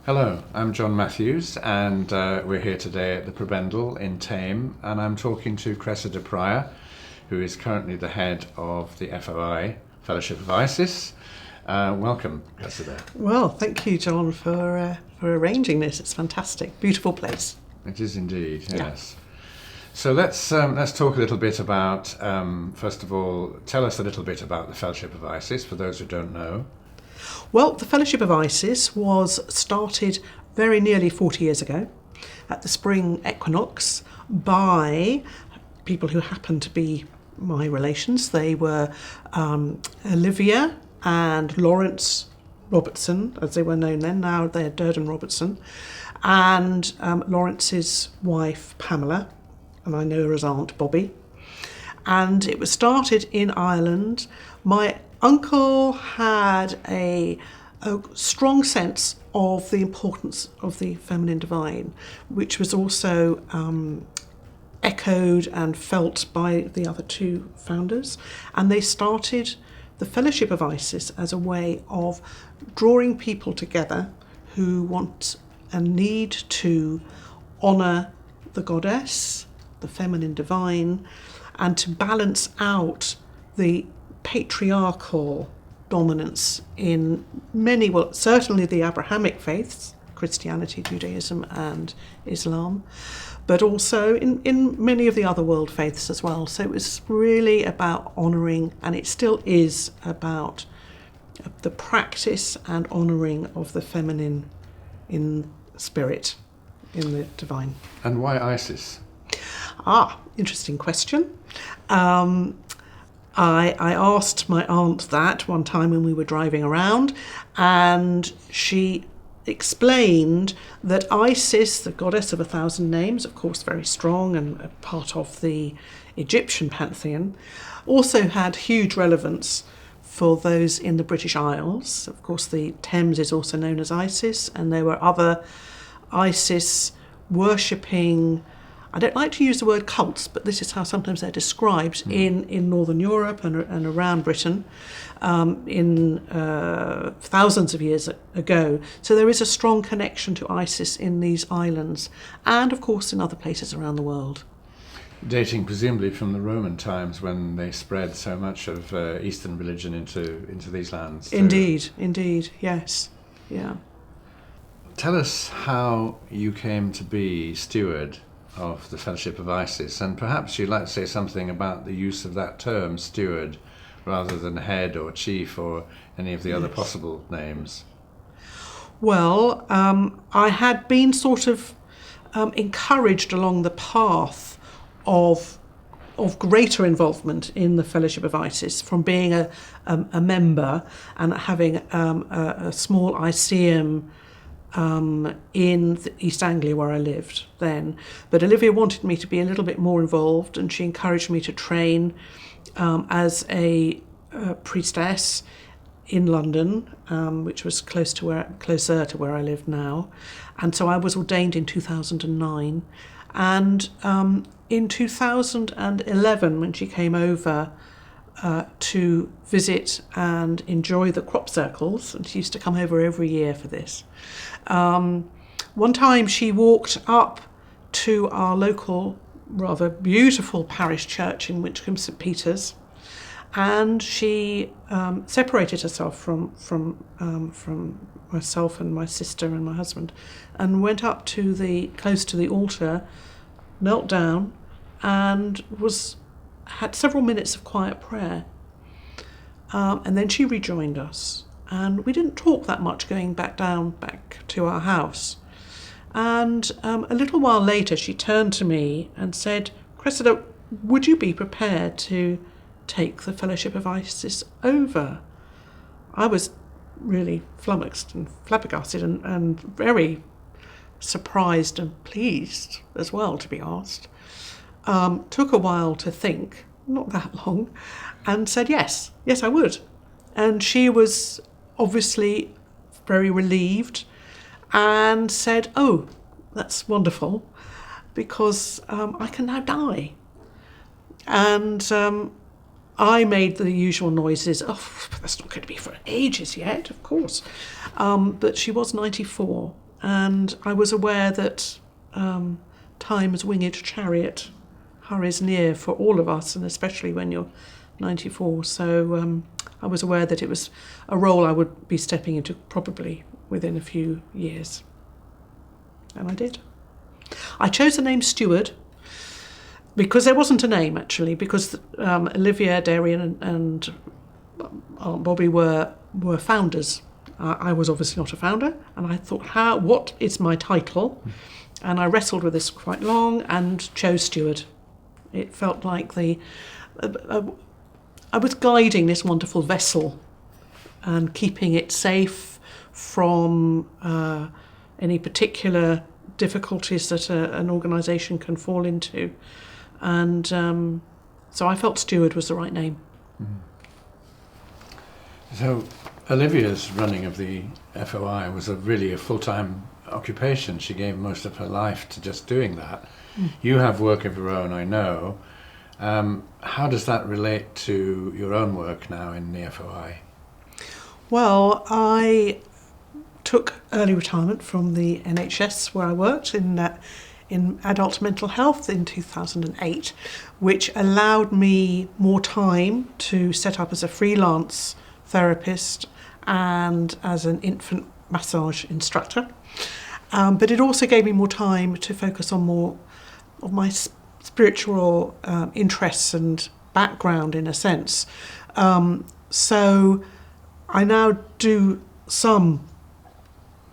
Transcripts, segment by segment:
Hello, I'm John Matthews, and we're here today at the Prebendal in Thame, and I'm talking to Cressida Pryor, who is currently the head of the FOI, Fellowship of Isis. Welcome, Cressida. Well, thank you, John, for arranging this. It's fantastic. Beautiful place. It is indeed, yes. Yeah. So let's talk a little bit about, first of all, tell us a little bit about the Fellowship of Isis, for those who don't know. Well, the Fellowship of Isis was started very nearly 40 years ago at the spring equinox by people who happened to be my relations. They were Olivia and Lawrence Robertson, as they were known then. Now they're Durden Robertson, and Lawrence's wife Pamela, and I know her as Aunt Bobby. And it was started in Ireland. My uncle had a strong sense of the importance of the feminine divine, which was also echoed and felt by the other two founders. And they started the Fellowship of Isis as a way of drawing people together who want and need to honour the goddess, the feminine divine, and to balance out the patriarchal dominance in many, well, certainly the Abrahamic faiths, Christianity, Judaism and Islam, but also in many of the other world faiths as well. So it was really about honouring, and it still is about the practice and honouring of the feminine in spirit, in the divine. And why Isis? Interesting question. I asked my aunt that one time when we were driving around, and she explained that Isis, the goddess of 1,000 names, of course very strong and a part of the Egyptian pantheon, also had huge relevance for those in the British Isles. Of course, the Thames is also known as Isis, and there were other Isis worshipping, I don't like to use the word cults, but this is how sometimes they're described in Northern Europe and around Britain in thousands of years ago. So there is a strong connection to Isis in these islands and, of course, in other places around the world. Dating presumably from the Roman times when they spread so much of Eastern religion into these lands. Indeed, yes, yeah. Tell us how you came to be steward of the Fellowship of Isis, and perhaps you'd like to say something about the use of that term, steward, rather than head or chief or any of the other possible names. Well, I had been sort of encouraged along the path of greater involvement in the Fellowship of Isis from being a member and having a small Iseum in East Anglia where I lived then. But Olivia wanted me to be a little bit more involved, and she encouraged me to train as a priestess in London, which was closer to where I live now. And so I was ordained in 2009. And in 2011, when she came over to visit and enjoy the crop circles, and she used to come over every year for this. One time she walked up to our local rather beautiful parish church in Winchcombe St Peter's, and she separated herself from myself and my sister and my husband, and went up to close to the altar, knelt down, and had several minutes of quiet prayer. And then she rejoined us, and we didn't talk that much going back to our house. And a little while later she turned to me and said, "Cressida, would you be prepared to take the Fellowship of Isis over?" I was really flummoxed and flabbergasted and very surprised and pleased as well to be asked. Took a while to think, not that long, and said yes I would. And she was obviously very relieved and said, "Oh, that's wonderful, because I can now die." And I made the usual noises. "Oh, that's not going to be for ages yet, of course." But she was 94, and I was aware that time's winged chariot hurries near for all of us, and especially when you're 94. So I was aware that it was a role I would be stepping into probably within a few years. And I did. I chose the name Steward because there wasn't a name, actually, because Olivia, Darian and Aunt Bobby were founders. I was obviously not a founder, and I thought, what is my title? And I wrestled with this quite long and chose Steward. It felt like I was guiding this wonderful vessel and keeping it safe from any particular difficulties that an organisation can fall into. And so I felt Steward was the right name. So Olivia's running of the FOI was really a full-time occupation. She gave most of her life to just doing that. You have work of your own, I know. How does that relate to your own work now in the FOI? Well, I took early retirement from the NHS where I worked in adult mental health in 2008, which allowed me more time to set up as a freelance therapist and as an infant massage instructor. But it also gave me more time to focus on more of my spiritual interests and background, in a sense. So I now do some,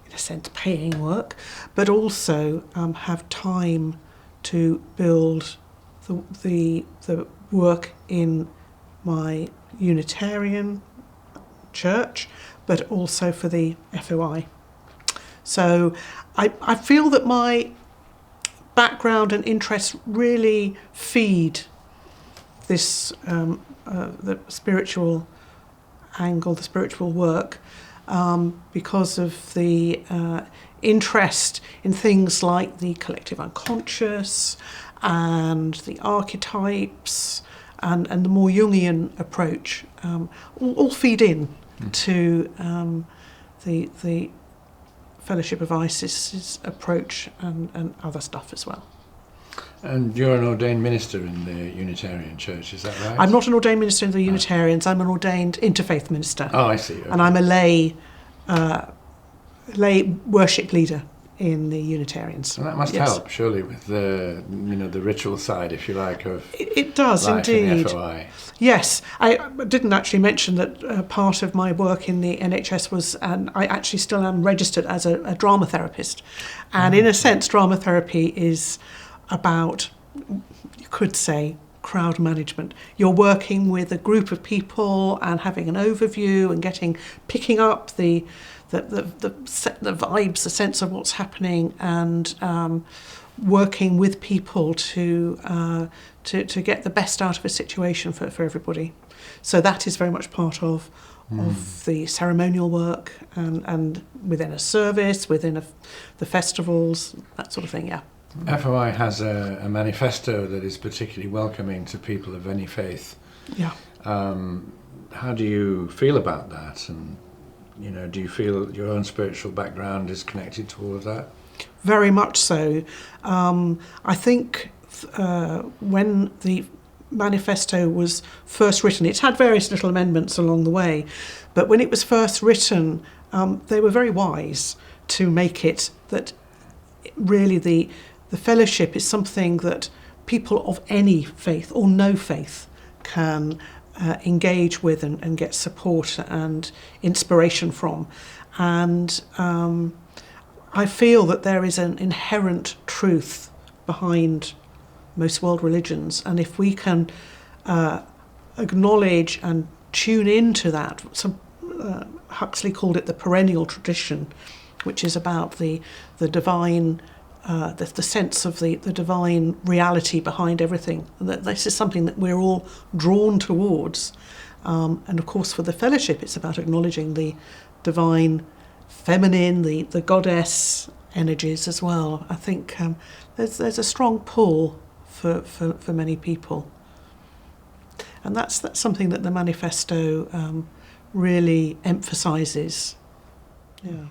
in a sense, paying work, but also have time to build the work in my Unitarian church, but also for the FOI. So I feel that my background and interests really feed this the spiritual angle, the spiritual work, because of the interest in things like the collective unconscious and the archetypes and the more Jungian approach, all feed in to the Fellowship of Isis's approach and other stuff as well. And you're an ordained minister in the Unitarian Church, is that right? I'm not an ordained minister in the Unitarians. I'm an ordained interfaith minister. Oh, I see. Okay. And I'm a lay worship leader in the Unitarians. And that must help, surely, with the the ritual side, if you like, of it does life indeed. in the FOI. Yes, I didn't actually mention that part of my work in the NHS was, and I actually still am registered as a drama therapist, and in a sense, drama therapy is about, you could say, crowd management. You're working with a group of people and having an overview and picking up the vibes, the sense of what's happening, and working with people to get the best out of a situation for everybody. So that is very much part of the ceremonial work and within a service, within the festivals, that sort of thing. Yeah. FOI has a manifesto that is particularly welcoming to people of any faith. Yeah. How do you feel about that? And do you feel your own spiritual background is connected to all of that? Very much so. I think when the manifesto was first written, it's had various little amendments along the way, but when it was first written, they were very wise to make it that really the fellowship is something that people of any faith or no faith can engage with and get support and inspiration from. And I feel that there is an inherent truth behind most world religions, and if we can acknowledge and tune into that, Huxley called it the perennial tradition, which is about the divine, the sense of the divine reality behind everything. And that this is something that we're all drawn towards. And of course, for the fellowship, it's about acknowledging the divine feminine, the goddess energies as well. I think there's a strong pull for many people. And that's something that the manifesto really emphasises. Yeah.